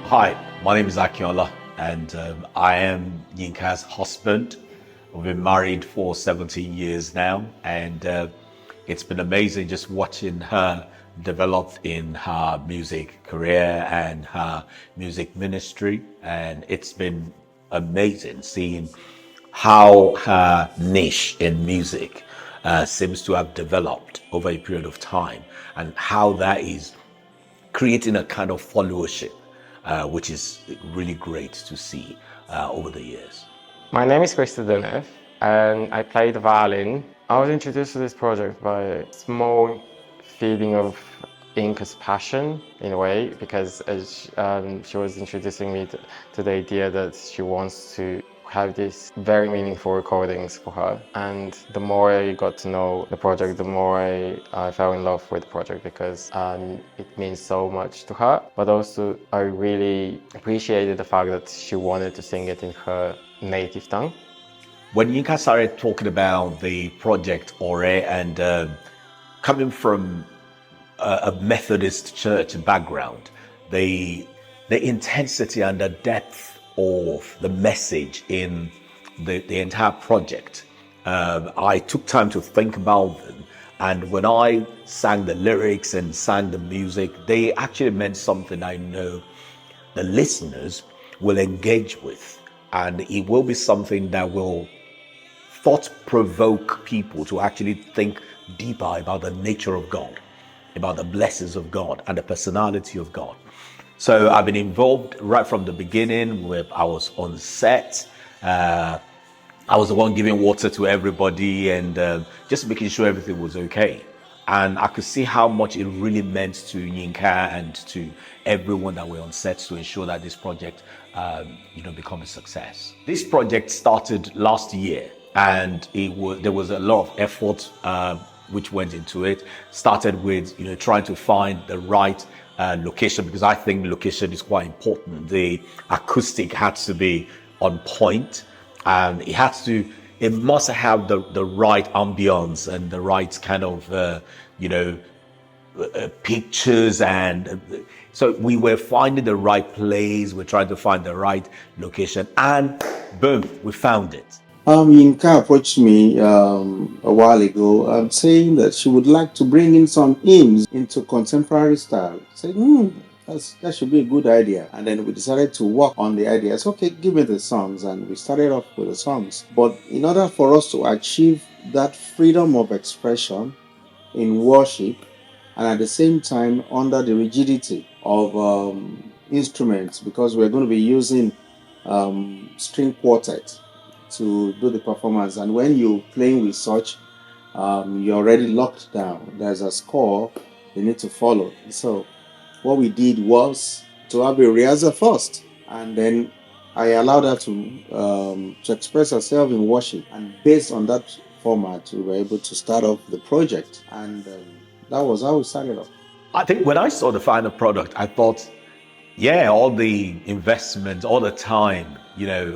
Hi, my name is Akinola, and I am Yinka's husband. We've been married for 17 years now, and it's been amazing just watching her develop in her music career and her music ministry. And it's been amazing seeing how her niche in music seems to have developed over a period of time, and how that is creating a kind of followership, which is really great to see over the years. My name is Krista Dunev and I play the violin. I was introduced to this project by a small feeling of Inka's passion in a way, because she was introducing me to the idea that she wants to have these very meaningful recordings for her. And the more I got to know the project, the more I fell in love with the project, because it means so much to her. But also I really appreciated the fact that she wanted to sing it in her native tongue. When Yinka started talking about the project Ore, and coming from a Methodist church background, the intensity and the depth of the message in the entire project, I took time to think about them. And when I sang the lyrics and sang the music, they actually meant something I know the listeners will engage with. And it will be something that will thought provoke people to actually think deeper about the nature of God, about the blessings of God and the personality of God. So I've been involved right from the beginning. Where I was on set. I was the one giving water to everybody and just making sure everything was okay. And I could see how much it really meant to Yinka and to everyone that were on set to ensure that this project, become a success. This project started last year, and there was a lot of effort which went into it. Started with trying to find the right location, because I think location is quite important. The acoustic had to be on point, and it must have the right ambience and the right kind of pictures, and so we were finding the right place. We're trying to find the right location, and boom, we found it. Yinka approached me a while ago, saying that she would like to bring in some hymns into contemporary style. I said, that should be a good idea. And then we decided to work on the idea. I said, okay, give me the songs. And we started off with the songs. But in order for us to achieve that freedom of expression in worship, and at the same time under the rigidity of instruments, because we're going to be using string quartet to do the performance, and when you're playing with such, you're already locked down. There's a score you need to follow. So what we did was to have a rehearsal first, and then I allowed her to express herself in worship, and based on that format, we were able to start off the project, and that was how we started off. I think when I saw the final product, I thought, yeah, all the investment, all the time,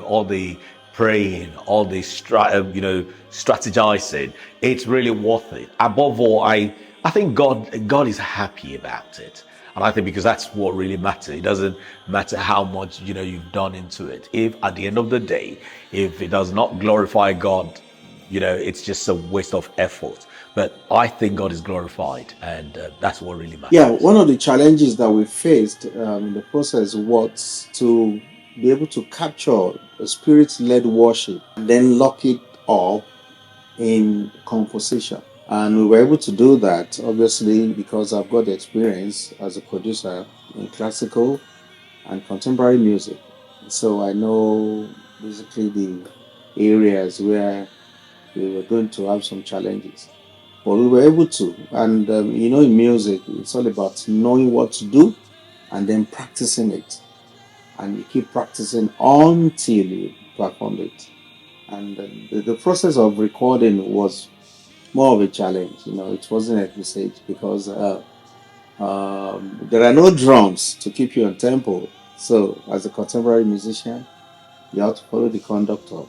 all the praying, all the strategizing, it's really worth it. Above all, I think God is happy about it. And I think because that's what really matters. It doesn't matter how much you've done into it. If at the end of the day, if it does not glorify God, it's just a waste of effort. But I think God is glorified, and that's what really matters. Yeah, one of the challenges that we faced in the process was to be able to capture a spirit-led worship and then lock it up in composition. And we were able to do that, obviously, because I've got the experience as a producer in classical and contemporary music. So I know basically the areas where we were going to have some challenges. But we were able to. And, in music, it's all about knowing what to do and then practicing it. And you keep practicing until you perform it. And the process of recording was more of a challenge. It wasn't a message, because there are no drums to keep you on tempo. So as a contemporary musician, you have to follow the conductor.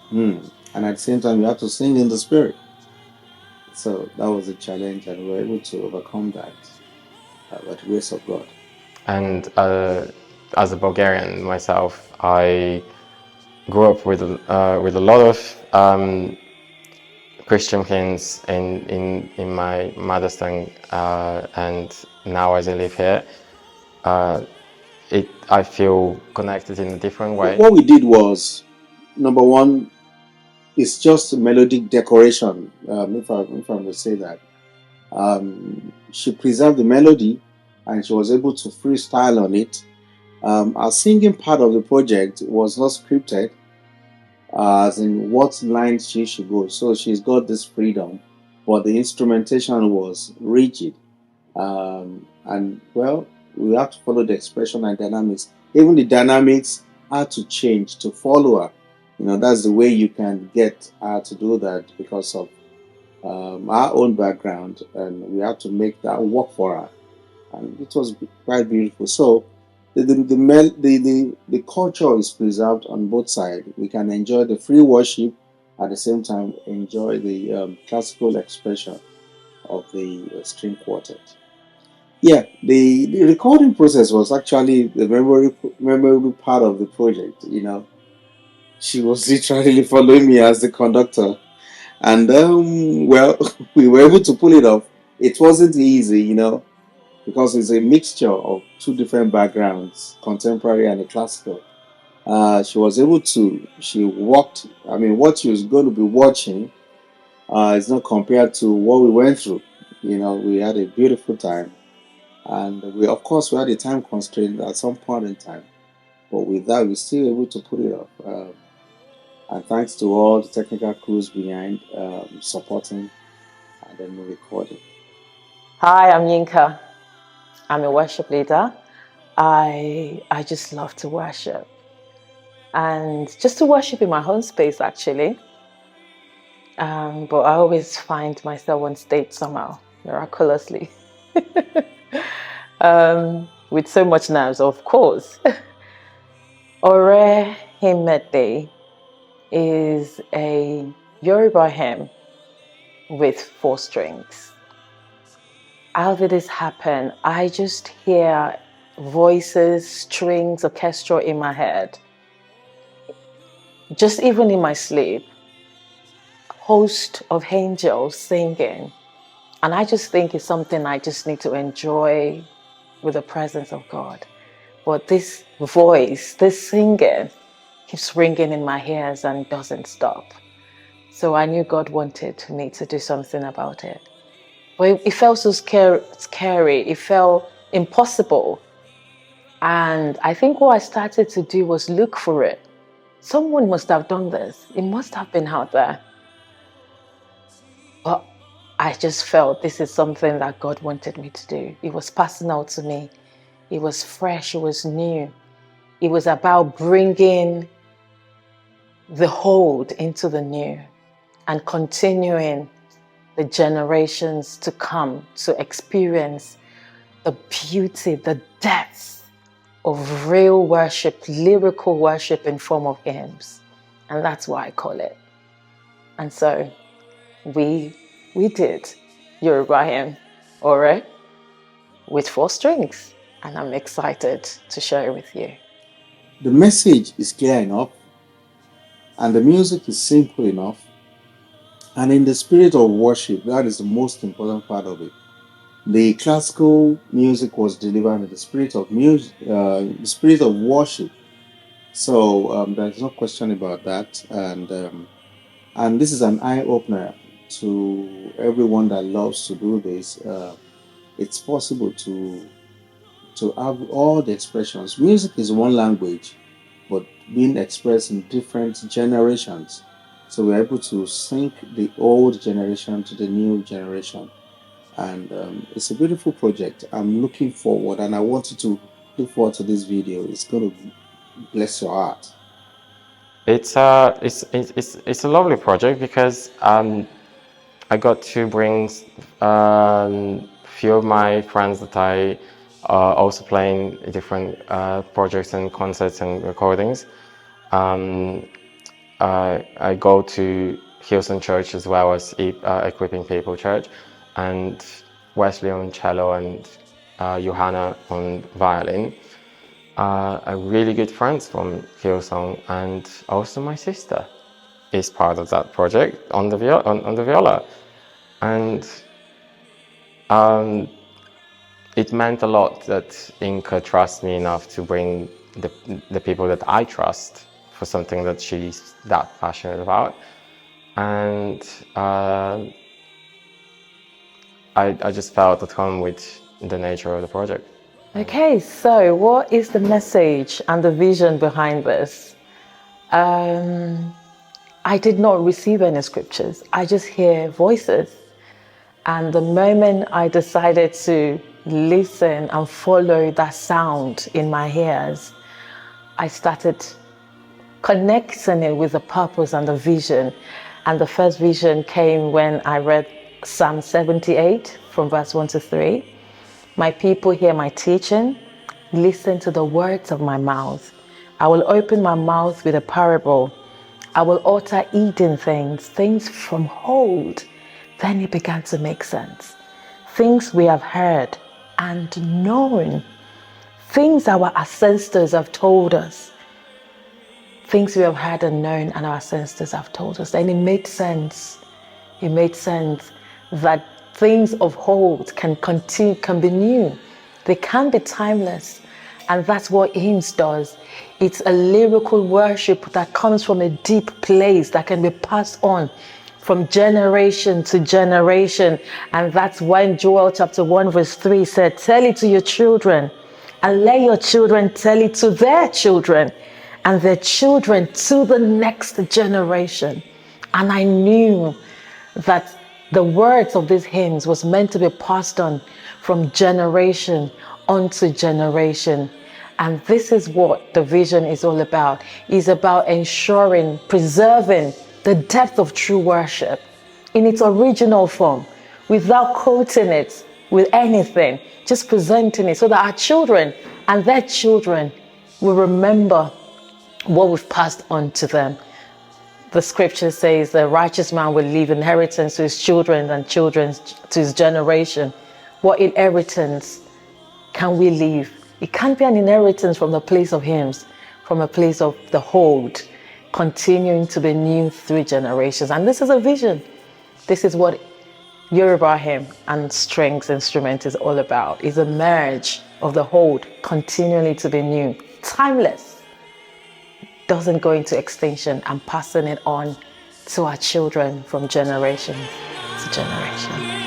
And at the same time, you have to sing in the spirit. So that was a challenge, and we were able to overcome that by the grace of God. And as a Bulgarian myself, I grew up with a lot of Christian hymns in my mother's tongue, and now as I live here, I feel connected in a different way. What we did was, number one, it's just melodic decoration, if I may say that. She preserved the melody and she was able to freestyle on it. Our singing part of the project was not scripted, as in what lines she should go. So she's got this freedom, but the instrumentation was rigid. And well, we have to follow the expression and dynamics. Even the dynamics had to change to follow her. That's the way you can get her to do that because of our own background, and we have to make that work for her. And it was quite beautiful. So the culture is preserved on both sides. We can enjoy the free worship at the same time enjoy the classical expression of the string quartet. Yeah, the recording process was actually the memorable part of the project. She was literally following me as the conductor, and well, we were able to pull it off. It wasn't easy, because it's a mixture of two different backgrounds, contemporary and a classical. She was able to. She walked. I mean, what she was going to be watching is not compared to what we went through. We had a beautiful time. And we, of course, we had a time constraint at some point in time, but with that, we're still able to put it up. And thanks to all the technical crews behind supporting and then recording. Hi, I'm Yinka. I'm a worship leader. I just love to worship, and just to worship in my home space, actually. But I always find myself on stage somehow, miraculously. With so much nerves, of course. Ore Hymn Medley is a Yoruba hymn with 4 strings. How did this happen? I just hear voices, strings, orchestra in my head. Just even in my sleep, host of angels singing. And I just think it's something I just need to enjoy with the presence of God. But this voice, this singing, keeps ringing in my ears and doesn't stop. So I knew God wanted me to do something about it. But it felt so scary. It felt impossible. And I think what I started to do was look for it. Someone must have done this. It must have been out there. But I just felt this is something that God wanted me to do. It was personal to me. It was fresh. It was new. It was about bringing the old into the new and continuing the generations to come to experience the beauty, the depth of real worship, lyrical worship in form of hymns. And that's what I call it. And so we did Yoruba hymn, Ore, with 4 strings. And I'm excited to share it with you. The message is clear enough, and the music is simple enough. And in the spirit of worship, that is the most important part of it. The classical music was delivered in the spirit of music, the spirit of worship. So there's no question about that. And this is an eye opener to everyone that loves to do this. It's possible to have all the expressions. Music is one language, but being expressed in different generations. So we're able to sync the old generation to the new generation. And it's a beautiful project. I'm looking forward, and I want you to look forward to this video. It's going to bless your heart. It's a lovely project because I got to bring few of my friends that I also playing different projects and concerts and recordings. I go to Hillsong Church as well as Equipping People Church, and Wesley on cello and Johanna on violin. are really good friends from Hillsong, and also my sister is part of that project on the viola. And it meant a lot that Inka trusts me enough to bring the people that I trust for something that she's that passionate about. And I just felt at home with the nature of the project. Okay, so what is the message and the vision behind this? I did not receive any scriptures. I just hear voices. And the moment I decided to listen and follow that sound in my ears, I started connecting it with the purpose and the vision. And the first vision came when I read Psalm 78 from verse 1 to 3. My people hear my teaching, listen to the words of my mouth. I will open my mouth with a parable. I will utter hidden things from old. Then it began to make sense. Things we have heard and known. Things our ancestors have told us. Things we have heard and known and our ancestors have told us. And it made sense. It made sense that things of old can continue, can be new. They can be timeless. And that's what hymns does. It's a lyrical worship that comes from a deep place that can be passed on from generation to generation. And that's when Joel chapter 1 verse 3 said, tell it to your children and let your children tell it to their children and their children to the next generation. And I knew that the words of these hymns was meant to be passed on from generation onto generation. And this is what the vision is all about. It's about ensuring, preserving the depth of true worship in its original form, without coating it with anything, just presenting it so that our children and their children will remember what we've passed on to them. The scripture says the righteous man will leave inheritance to his children and children to his generation. What inheritance can we leave? It can't be an inheritance from the place of hymns, from a place of the old, continuing to be new through generations. And this is a vision. This is what Yoruba hymn and strings instrument is all about. It's a merge of the old, continually to be new, timeless. Doesn't go into extinction, and passing it on to our children from generation to generation.